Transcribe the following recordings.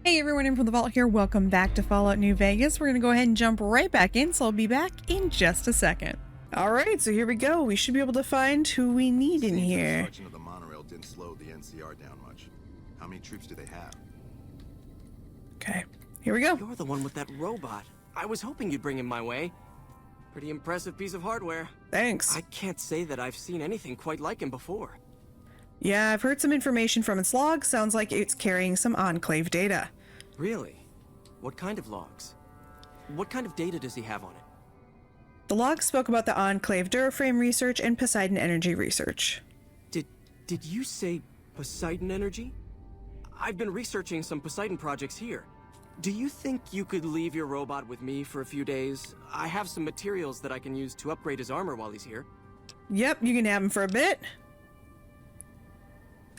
Hey everyone, in from the vault here. Welcome back to Fallout New Vegas. We're going to go ahead and jump right back in, so I'll be back in just a second. Alright, so here we go. We should be able to find who we need in here. The sergeant of the monorail didn't slow the NCR down much. How many troops do they have? Okay, here we go. You're the one with that robot. I was hoping you'd bring him my way. Pretty impressive piece of hardware. Thanks. I can't say that I've seen anything quite like him before. Yeah, I've heard some information from its log. Sounds like it's carrying some Enclave data. Really? What kind of logs? What kind of data does he have on it? The log spoke about the Enclave Duraframe research and Poseidon Energy research. Did you say Poseidon Energy? I've been researching some Poseidon projects here. Do you think you could leave your robot with me for a few days? I have some materials that I can use to upgrade his armor while he's here. Yep, you can have him for a bit.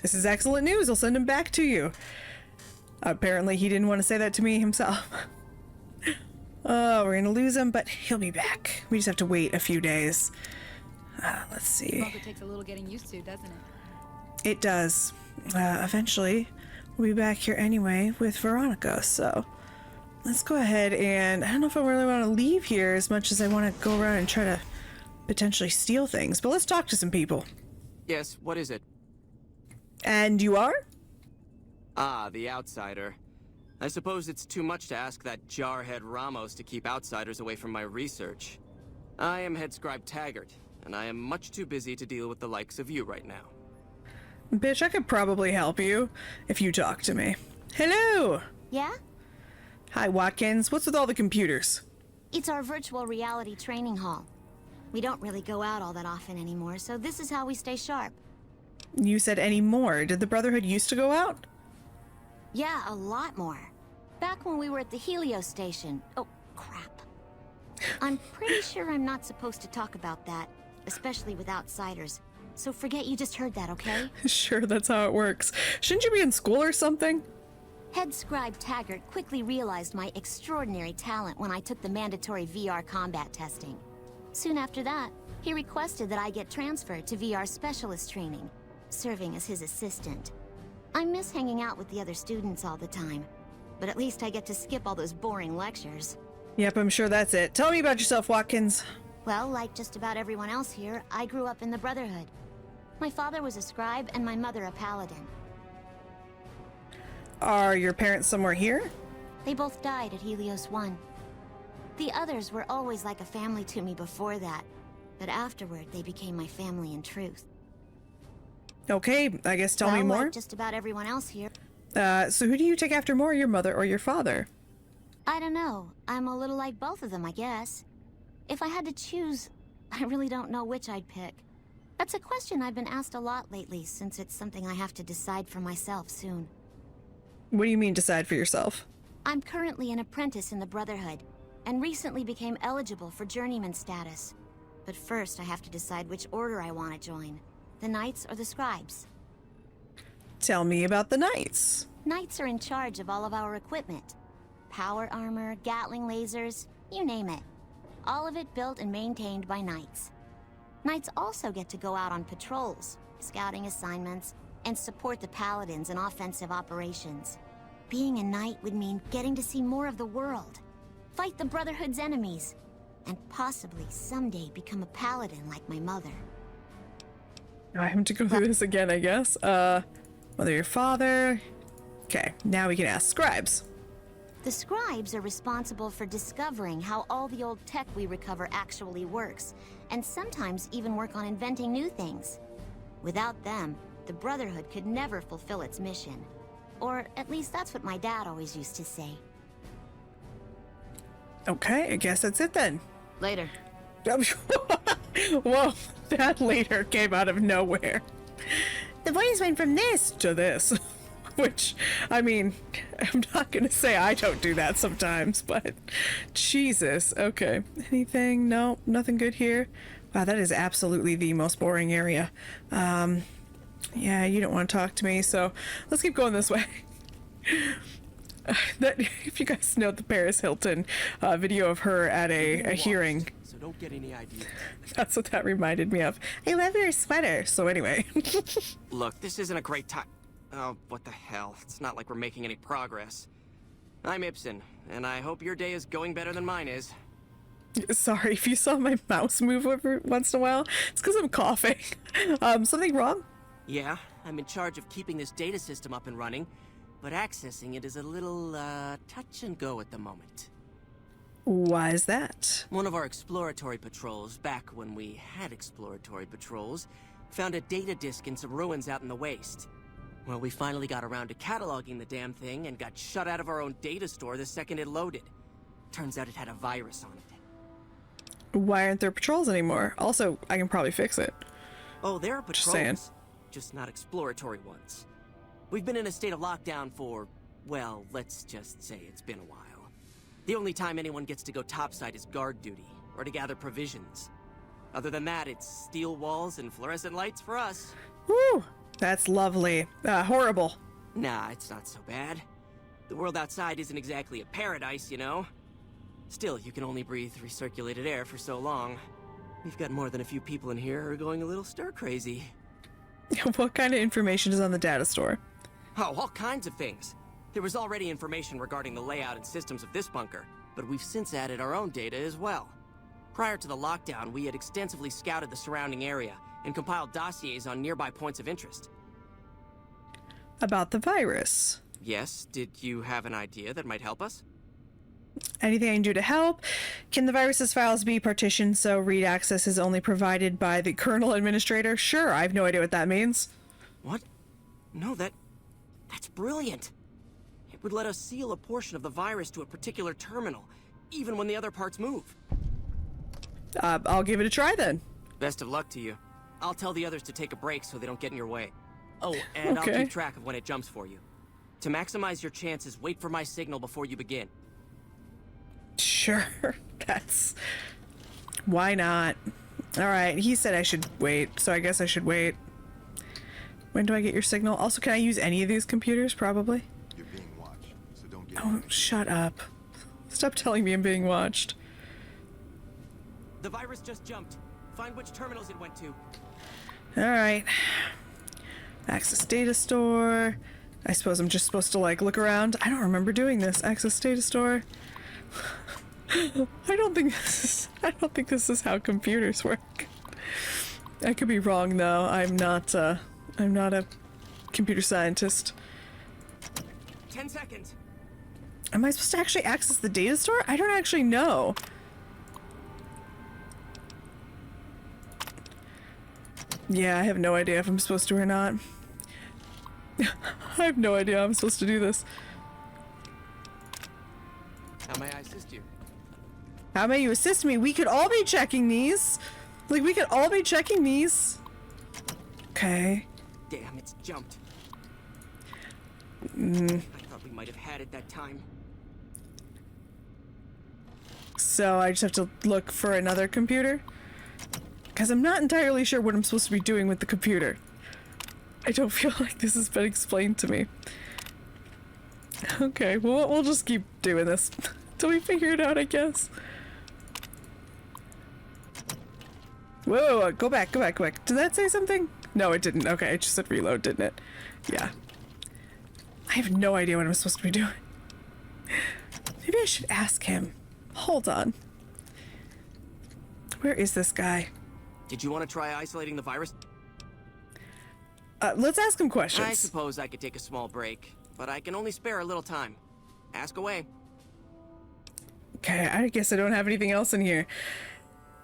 This is excellent news. I'll send him back to you. Apparently he didn't want to say that to me himself. Oh, we're gonna lose him, but he'll be back. We just have to wait a few days. Let's see. It takes a little getting used to, doesn't it? It does. Eventually, we'll be back here anyway with Veronica, so let's go ahead and I don't know if I really want to leave here as much as I want to go around and try to potentially steal things, but let's talk to some people. Yes, what is it? And you are? Ah, the outsider. I suppose it's too much to ask that jarhead Ramos to keep outsiders away from my research. I am Head Scribe Taggart, and I am much too busy to deal with the likes of you right now. Bitch, I could probably help you if you talk to me. Hello! Yeah? Hi, Watkins. What's with all the computers? It's our virtual reality training hall. We don't really go out all that often anymore, so this is how we stay sharp. You said any more. Did the Brotherhood used to go out? Yeah, a lot more. Back when we were at the Helios station. Oh, crap. I'm pretty sure I'm not supposed to talk about that, especially with outsiders. So forget you just heard that, okay? Sure, that's how it works. Shouldn't you be in school or something? Head Scribe Taggart quickly realized my extraordinary talent when I took the mandatory VR combat testing. Soon after that, he requested that I get transferred to VR specialist training, serving as his assistant. I miss hanging out with the other students all the time, but at least I get to skip all those boring lectures. Yep, I'm sure that's it. Tell me about yourself, Watkins. Well, like just about everyone else here, I grew up in the Brotherhood. My father was a scribe and my mother a paladin. Are your parents somewhere here? They both died at Helios 1. The others were always like a family to me before that, but afterward they became my family in truth. Okay, I guess tell me more. Like just about everyone else here. So who do you take after more, your mother or your father? I don't know. I'm a little like both of them, I guess. If I had to choose, I really don't know which I'd pick. That's a question I've been asked a lot lately, since it's something I have to decide for myself soon. What do you mean decide for yourself? I'm currently an apprentice in the Brotherhood, and recently became eligible for journeyman status. But first I have to decide which order I want to join. The Knights or the Scribes? Tell me about the Knights. Knights are in charge of all of our equipment. Power armor, Gatling lasers, you name it. All of it built and maintained by Knights. Knights also get to go out on patrols, scouting assignments, and support the Paladins in offensive operations. Being a Knight would mean getting to see more of the world, fight the Brotherhood's enemies, and possibly someday become a Paladin like my mother. I have to go through this again, I guess. Whether your father... Okay, now we can ask scribes. The scribes are responsible for discovering how all the old tech we recover actually works, and sometimes even work on inventing new things. Without them, the Brotherhood could never fulfill its mission. Or at least that's what my dad always used to say. Okay, I guess that's it then. Later. Whoa, that later came out of nowhere. The voice went from this to this. Which, I mean, I'm not gonna say I don't do that sometimes, but Jesus. Okay, anything? No, nothing good here. Wow, that is absolutely the most boring area. Yeah, you don't want to talk to me, so let's keep going this way. That, if you guys know the Paris Hilton video of her at a hearing, So don't get any ideas. that's what that reminded me of. I love your sweater. So anyway. Look, this isn't a great time. Oh, what the hell. It's not like we're making any progress. I'm Ibsen, and I hope your day is going better than mine is. Sorry if you saw my mouse move every once in a while. It's because I'm coughing. Something wrong? Yeah, I'm in charge of keeping this data system up and running, but accessing it is a little, touch and go at the moment. Why is that? One of our exploratory patrols, back when we had exploratory patrols, found a data disk in some ruins out in the waste. Well, we finally got around to cataloging the damn thing and got shut out of our own data store the second it loaded. Turns out it had a virus on it. Why aren't there patrols anymore? Also, I can probably fix it. Oh, there are Just saying. patrols, just not exploratory ones. We've been in a state of lockdown for, well, let's just say it's been a while. The only time anyone gets to go topside is guard duty, or to gather provisions. Other than that, it's steel walls and fluorescent lights for us. Woo! That's lovely. Horrible. Nah, it's not so bad. The world outside isn't exactly a paradise, you know? Still, you can only breathe recirculated air for so long. We've got more than a few people in here who are going a little stir-crazy. What kind of information is on the data store? Oh, all kinds of things. There was already information regarding the layout and systems of this bunker, but we've since added our own data as well. Prior to the lockdown, we had extensively scouted the surrounding area and compiled dossiers on nearby points of interest. About the virus. Yes, did you have an idea that might help us? Anything I can do to help? Can the virus's files be partitioned so read access is only provided by the kernel administrator? Sure, I have no idea what that means. What? No, that's brilliant. It would let us seal a portion of the virus to a particular terminal, even when the other parts move. I'll give it a try then. Best of luck to you. I'll tell the others to take a break so they don't get in your way. Oh, and Okay. I'll keep track of when it jumps for you. To maximize your chances, wait for my signal before you begin. Sure, why not? Alright, he said I should wait, so I guess I should wait. When do I get your signal? Also, can I use any of these computers? Probably. You're being watched, so don't get... Oh, shut up. Stop telling me I'm being watched. The virus just jumped. Find which terminals it went to. Alright. Access data store. I suppose I'm just supposed to, like, look around. I don't remember doing this. Access data store. I don't think this is how computers work. I could be wrong though. I'm not a computer scientist. 10 seconds. Am I supposed to actually access the data store? I don't actually know. Yeah, I have no idea if I'm supposed to or not. I have no idea how I'm supposed to do this. How may I assist you? How may you assist me? We could all be checking these. Like, we could all be checking these. Okay. Damn, it's jumped. Mm. I thought we might have had it that time. So I just have to look for another computer? Because I'm not entirely sure what I'm supposed to be doing with the computer. I don't feel like this has been explained to me. Okay, well, we'll just keep doing this till we figure it out, I guess. Whoa, go back. Did that say something? No, it didn't. Okay, it just said reload, didn't it? Yeah. I have no idea what I'm supposed to be doing. Maybe I should ask him. Hold on. Where is this guy? Did you want to try isolating the virus? Let's ask him questions. I suppose I could take a small break, but I can only spare a little time. Ask away. Okay, I guess I don't have anything else in here.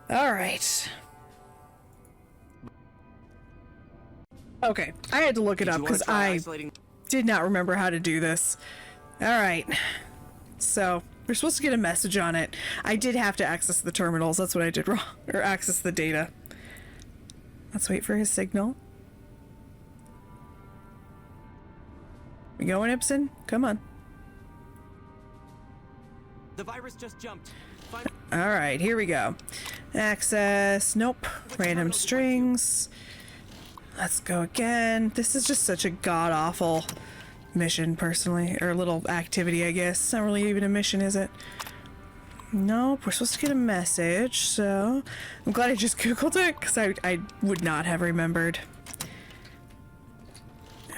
Alright. Okay, I had to look it up because I did not remember how to do this. Alright. So, we're supposed to get a message on it. I did have to access the terminals, that's what I did wrong. Or access the data. Let's wait for his signal. We going, Ibsen? Come on. The virus just jumped. Alright, here we go. Access. Nope. Random strings. Let's go again. This is just such a god-awful mission, personally. Or little activity, I guess. It's not really even a mission, is it? Nope. We're supposed to get a message, so... I'm glad I just googled it, because I would not have remembered.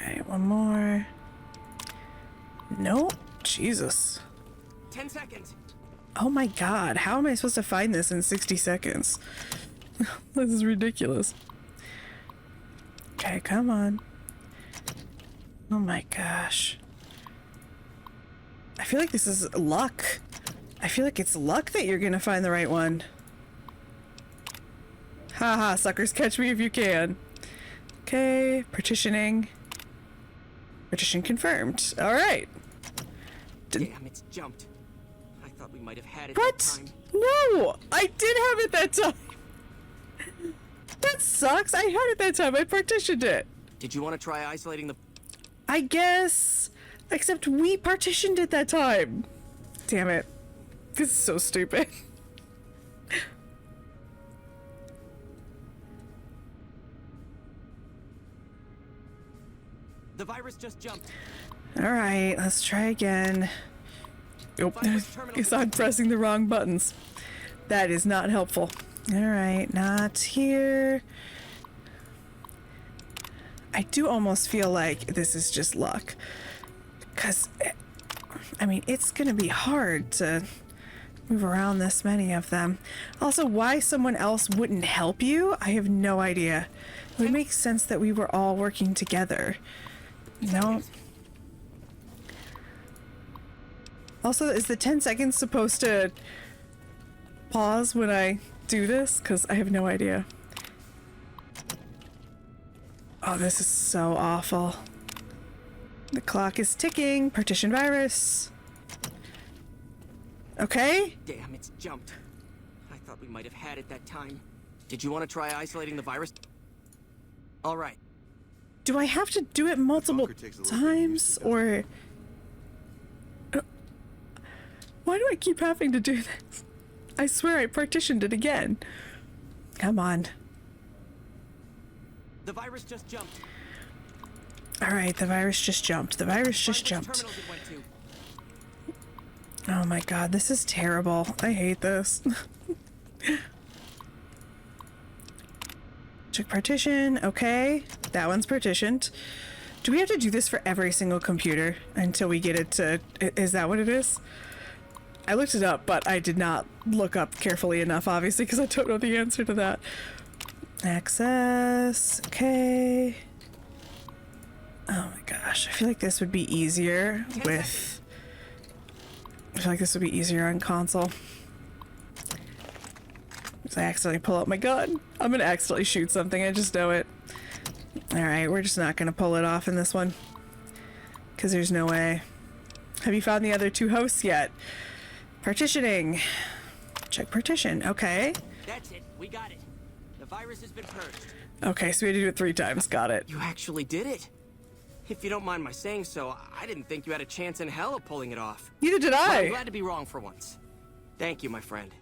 Okay, one more. Nope. Jesus. 10 seconds. Oh my god, how am I supposed to find this in 60 seconds? This is ridiculous. Okay, come on. Oh my gosh. I feel like this is luck. I feel like it's luck that you're gonna find the right one. Haha, suckers, catch me if you can. Okay, partitioning. Partition confirmed. Alright. Damn, it's jumped. I thought we might have had it What? that time. No! I did have it that time! That sucks! I had it that time, I partitioned it! Did you want to try isolating the... I guess. Except we partitioned it that time. Damn it. This is so stupid. The virus just jumped. Alright, let's try again. Oh, guess I'm pressing the wrong buttons. That is not helpful. Alright, not here. I do almost feel like this is just luck. Because, I mean, it's gonna be hard to move around this many of them. Also, why someone else wouldn't help you, I have no idea. It would make sense that we were all working together. No. Also, is the 10 seconds supposed to pause when I do this? Because I have no idea. Oh, this is so awful. The clock is ticking. Partition virus. Okay. Damn, it's jumped. I thought we might have had it that time. Did you want to try isolating the virus? All right. Do I have to do it multiple Bunker takes a little getting used times, to, doesn't or... Why do I keep having to do this? I swear I partitioned it again. Come on. The virus just jumped. Alright, the virus just jumped. The virus just Find which jumped. terminals it went to. Oh my god, this is terrible. I hate this. Check partition. Okay, that one's partitioned. Do we have to do this for every single computer until we get it to... Is that what it is? I looked it up, but I did not look up carefully enough, obviously, because I don't know the answer to that. Access. Okay. Oh my gosh, I feel like this would be easier with... I feel like this would be easier on console. I accidentally pull out my gun. I'm gonna accidentally shoot something, I just know it. Alright, we're just not gonna pull it off in this one. Because there's no way. Have you found the other two hosts yet? Partitioning. Check partition. Okay. That's it. We got it. The virus has been purged. Okay, so we had to do it 3 times. Got it. You actually did it. If you don't mind my saying so, I didn't think you had a chance in hell of pulling it off. Neither did But I'm I. glad to be wrong for once. Thank you, my friend.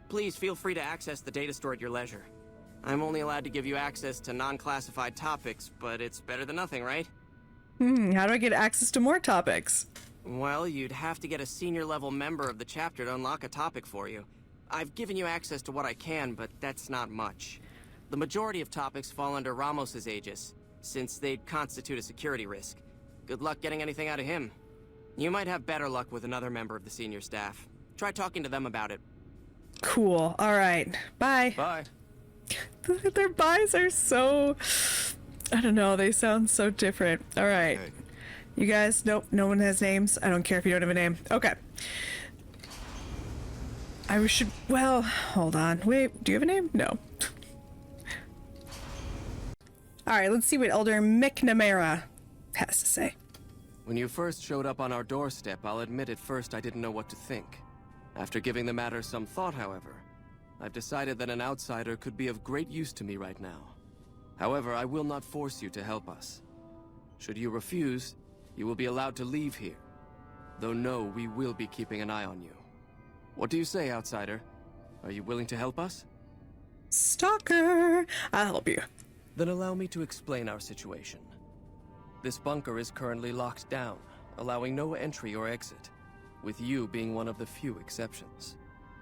Please feel free to access the data store at your leisure. I'm only allowed to give you access to non-classified topics, but it's better than nothing, right? How do I get access to more topics? Well, you'd have to get a senior-level member of the chapter to unlock a topic for you. I've given you access to what I can, but that's not much. The majority of topics fall under Ramos's aegis, since they'd constitute a security risk. Good luck getting anything out of him. You might have better luck with another member of the senior staff. Try talking to them about it. Cool. Alright. Bye. Bye. Their buys are so... I don't know. They sound so different. Alright. Hey, You guys, nope, no one has names. I don't care if you don't have a name. Okay. I should, well, hold on. Wait, do you have a name? No. Alright, let's see what Elder McNamara has to say. When you first showed up on our doorstep, I'll admit at first I didn't know what to think. After giving the matter some thought, however, I've decided that an outsider could be of great use to me right now. However, I will not force you to help us. Should you refuse, you will be allowed to leave here. Though no, we will be keeping an eye on you. What do you say, outsider? Are you willing to help us? Stalker! I'll help you. Then allow me to explain our situation. This bunker is currently locked down, allowing no entry or exit, with you being one of the few exceptions.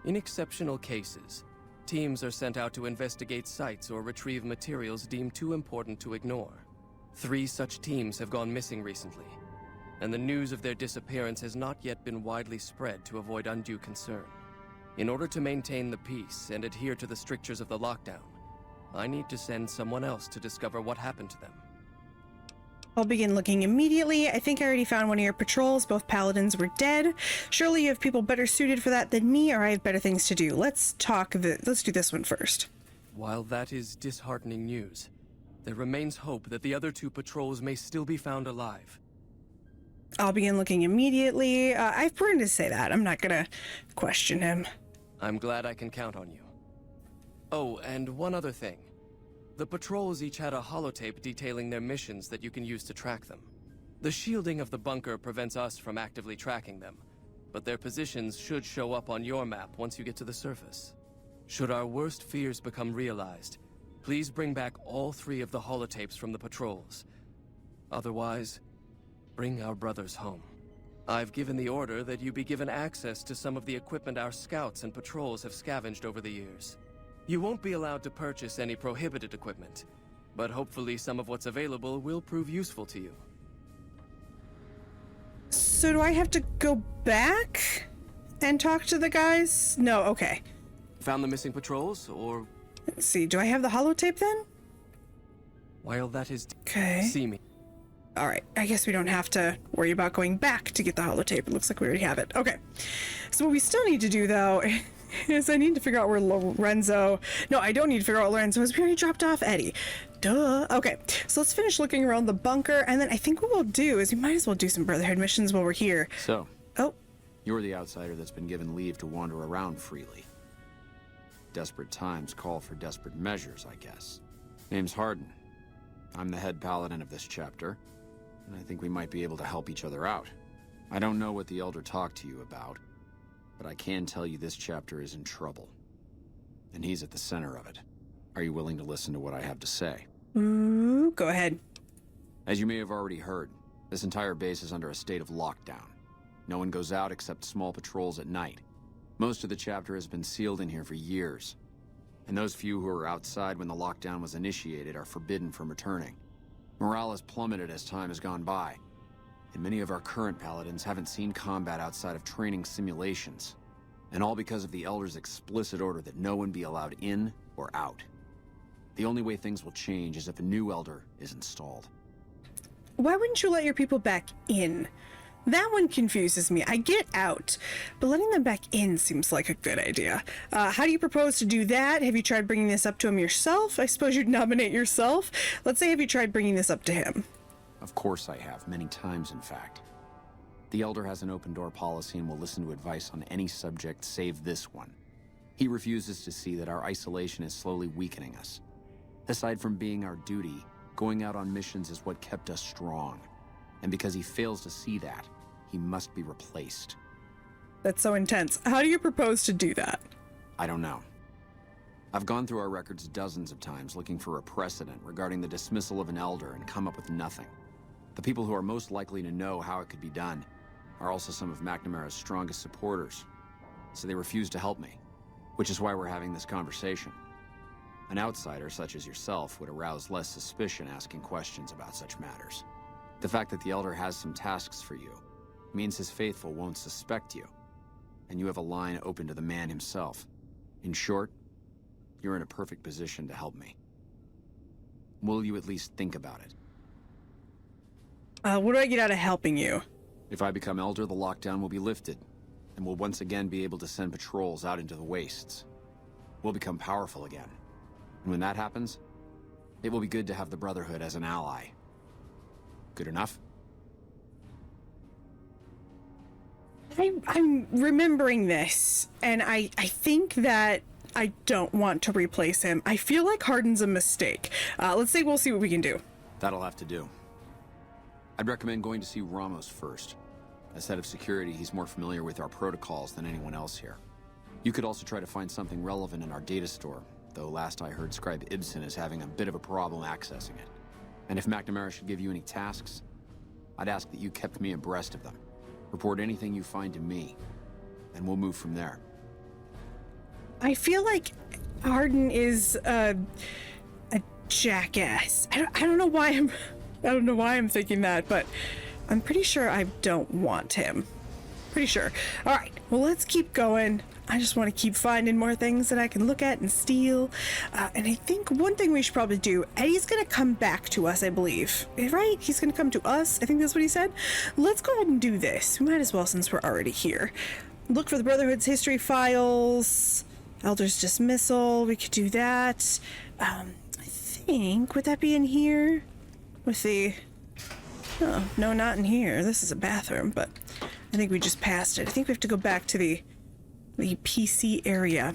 In exceptional cases, teams are sent out to investigate sites or retrieve materials deemed too important to ignore. 3 such teams have gone missing recently, and the news of their disappearance has not yet been widely spread to avoid undue concern. In order to maintain the peace and adhere to the strictures of the lockdown, I need to send someone else to discover what happened to them. I'll begin looking immediately. I think I already found one of your patrols. Both paladins were dead. Surely you have people better suited for that than me, or I have better things to do. Let's do this one first. While that is disheartening news, there remains hope that the other 2 patrols may still be found alive. I'll begin looking immediately. I've preferred to say that. I'm not gonna question him. I'm glad I can count on you. Oh, and one other thing. The patrols each had a holotape detailing their missions that you can use to track them. The shielding of the bunker prevents us from actively tracking them, but their positions should show up on your map once you get to the surface. Should our worst fears become realized, please bring back all 3 of the holotapes from the patrols. Otherwise, bring our brothers home. I've given the order that you be given access to some of the equipment our scouts and patrols have scavenged over the years. You won't be allowed to purchase any prohibited equipment, but hopefully some of what's available will prove useful to you. So do I have to go back and talk to the guys? No, okay. Found the missing patrols, or... Let's see, do I have the holotape then? While that is... Okay. See me. All right, I guess we don't have to worry about going back to get the holotape. It looks like we already have it. Okay. So what we still need to do, though, is I need to figure out where Lorenzo... No, I don't need to figure out where Lorenzo is. We already dropped off Eddie. Duh. Okay, so let's finish looking around the bunker, and then I think what we'll do is we might as well do some Brotherhood missions while we're here. So, Oh, you're the outsider that's been given leave to wander around freely. Desperate times call for desperate measures, I guess. Name's Hardin. I'm the head paladin of this chapter, and I think we might be able to help each other out. I don't know what the Elder talked to you about, but I can tell you this chapter is in trouble. And he's at the center of it. Are you willing to listen to what I have to say? ooh, go ahead. As you may have already heard, this entire base is under a state of lockdown. No one goes out except small patrols at night. Most of the chapter has been sealed in here for years. And those few who were outside when the lockdown was initiated are forbidden from returning. Morale has plummeted as time has gone by. And many of our current paladins haven't seen combat outside of training simulations. And all because of the Elder's explicit order that no one be allowed in or out. The only way things will change is if a new Elder is installed. Why wouldn't you let your people back in? That one confuses me. I get out, but letting them back in seems like a good idea. How do you propose to do that? Have you tried bringing this up to him yourself? I suppose you'd nominate yourself. Let's say, have you tried bringing this up to him? Of course I have, many times in fact. The Elder has an open door policy and will listen to advice on any subject save this one. He refuses to see that our isolation is slowly weakening us. Aside from being our duty, going out on missions is what kept us strong. And because he fails to see that, he must be replaced. That's so intense. How do you propose to do that? I don't know. I've gone through our records dozens of times looking for a precedent regarding the dismissal of an Elder and come up with nothing. The people who are most likely to know how it could be done are also some of McNamara's strongest supporters, so they refuse to help me, which is why we're having this conversation. An outsider such as yourself would arouse less suspicion asking questions about such matters. The fact that the Elder has some tasks for you means his faithful won't suspect you, and you have a line open to the man himself. In short, you're in a perfect position to help me. Will you at least think about it? What do I get out of helping you? If I become Elder, the lockdown will be lifted, and we'll once again be able to send patrols out into the wastes. We'll become powerful again. And when that happens, it will be good to have the Brotherhood as an ally. Good enough? I'm remembering this, and I think that I don't want to replace him. I feel like Hardin's a mistake. Let's say we'll see what we can do. That'll have to do. I'd recommend going to see Ramos first. As head of security, he's more familiar with our protocols than anyone else here. You could also try to find something relevant in our data store, though last I heard Scribe Ibsen is having a bit of a problem accessing it. And if McNamara should give you any tasks, I'd ask that you kept me abreast of them. Report anything you find to me, and we'll move from there. I feel like Hardin is a jackass. I don't know why I'm I don't know why I'm thinking that, but I'm pretty sure I don't want him. Pretty sure. All right, well, let's keep going. I just want to keep finding more things that I can look at and steal. And I think one thing we should probably do, Eddie's going to come back to us, I believe. Right? He's going to come to us. I think that's what he said. Let's go ahead and do this. We might as well since we're already here. Look for the Brotherhood's history files. Elder's dismissal. We could do that. I think, would that be in here? With the... Oh, no, not in here. This is a bathroom, but I think we just passed it. I think we have to go back to the PC area.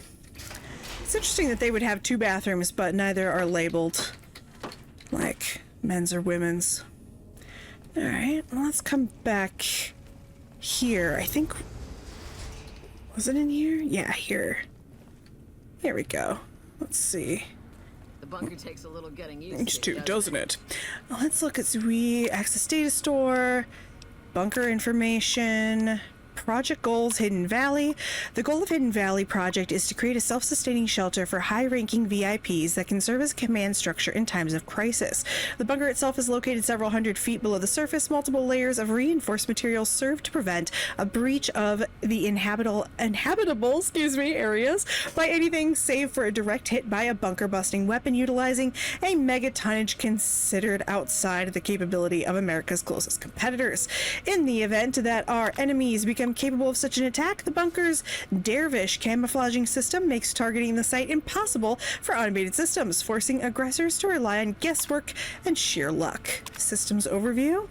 It's interesting that they would have two bathrooms, but neither are labeled like men's or women's. Alright, well, let's come back here. I think... Was it in here? Yeah, here. Here we go. Let's see. The bunker takes a little getting used to, doesn't it? Let's look at access data store, bunker information, project goals, Hidden Valley. The goal of Hidden Valley project is to create a self-sustaining shelter for high-ranking VIPs that can serve as a command structure in times of crisis. The bunker itself is located several hundred feet below the surface. Multiple layers of reinforced materials serve to prevent a breach of the inhabitable areas by anything save for a direct hit by a bunker-busting weapon utilizing a megatonnage considered outside of the capability of America's closest competitors. In the event that our enemies become capable of such an attack, the bunker's dervish camouflaging system makes targeting the site impossible for automated systems, forcing aggressors to rely on guesswork and sheer luck. Systems overview.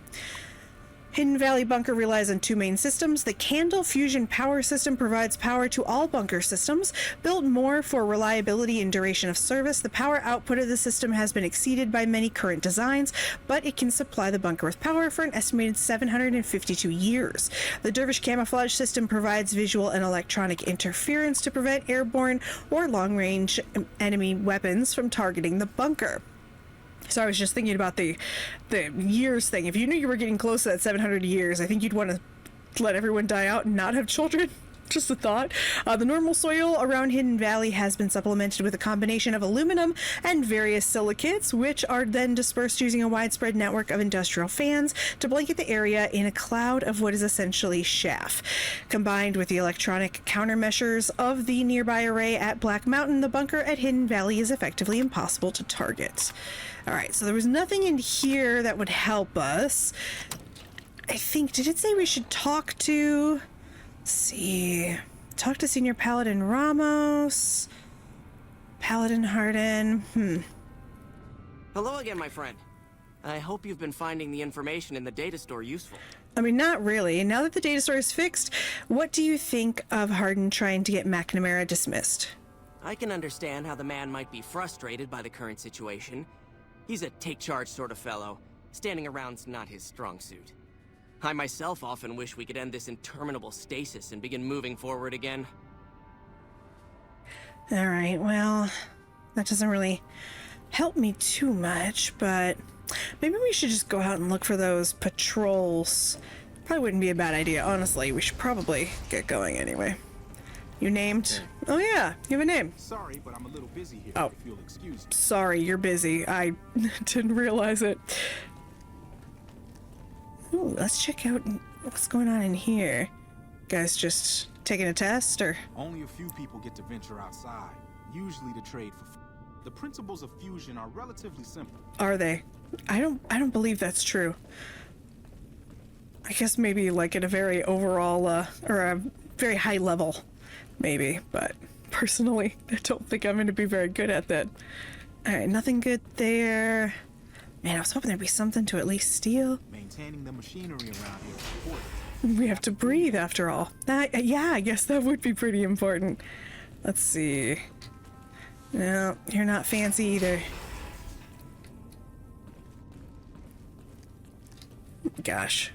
Hidden Valley Bunker relies on two main systems. The Candle Fusion Power System provides power to all bunker systems. Built more for reliability and duration of service, the power output of the system has been exceeded by many current designs, but it can supply the bunker with power for an estimated 752 years. The Dervish Camouflage System provides visual and electronic interference to prevent airborne or long-range enemy weapons from targeting the bunker. So I was just thinking about the years thing. If you knew you were getting close to that 700 years, I think you'd want to let everyone die out and not have children. Just a thought. The normal soil around Hidden Valley has been supplemented with a combination of aluminum and various silicates, which are then dispersed using a widespread network of industrial fans to blanket the area in a cloud of what is essentially chaff. Combined with the electronic countermeasures of the nearby array at Black Mountain, the bunker at Hidden Valley is effectively impossible to target. Alright, so there was nothing in here that would help us. I think, did it say we should talk to... Let's see. Talk to Senior Paladin Ramos. Paladin Harden. Hello again, my friend. I hope you've been finding the information in the data store useful. I mean, not really. Now that the data store is fixed, what do you think of Harden trying to get McNamara dismissed? I can understand how the man might be frustrated by the current situation. He's a take-charge sort of fellow. Standing around's not his strong suit. I myself often wish we could end this interminable stasis and begin moving forward again. Alright, well, that doesn't really help me too much, but maybe we should just go out and look for those patrols. Probably wouldn't be a bad idea, honestly. We should probably get going anyway. You named? Oh yeah, you have a name. Sorry, but I'm a little busy here. Oh. If you'll excuse me. Sorry, you're busy. I didn't realize it. Ooh, let's check out what's going on in here. Guys just taking a test, or? Only a few people get to venture outside, usually to trade for the principles of fusion are relatively simple. Are they? I don't believe that's true. I guess maybe like at a very overall, or a very high level, maybe, but personally, I don't think I'm going to be very good at that. Alright, nothing good there. Man, I was hoping there'd be something to at least steal. Maintaining the machinery around here is important. We have to breathe after all. Yeah, I guess that would be pretty important. Let's see. No, you're not fancy either. Gosh.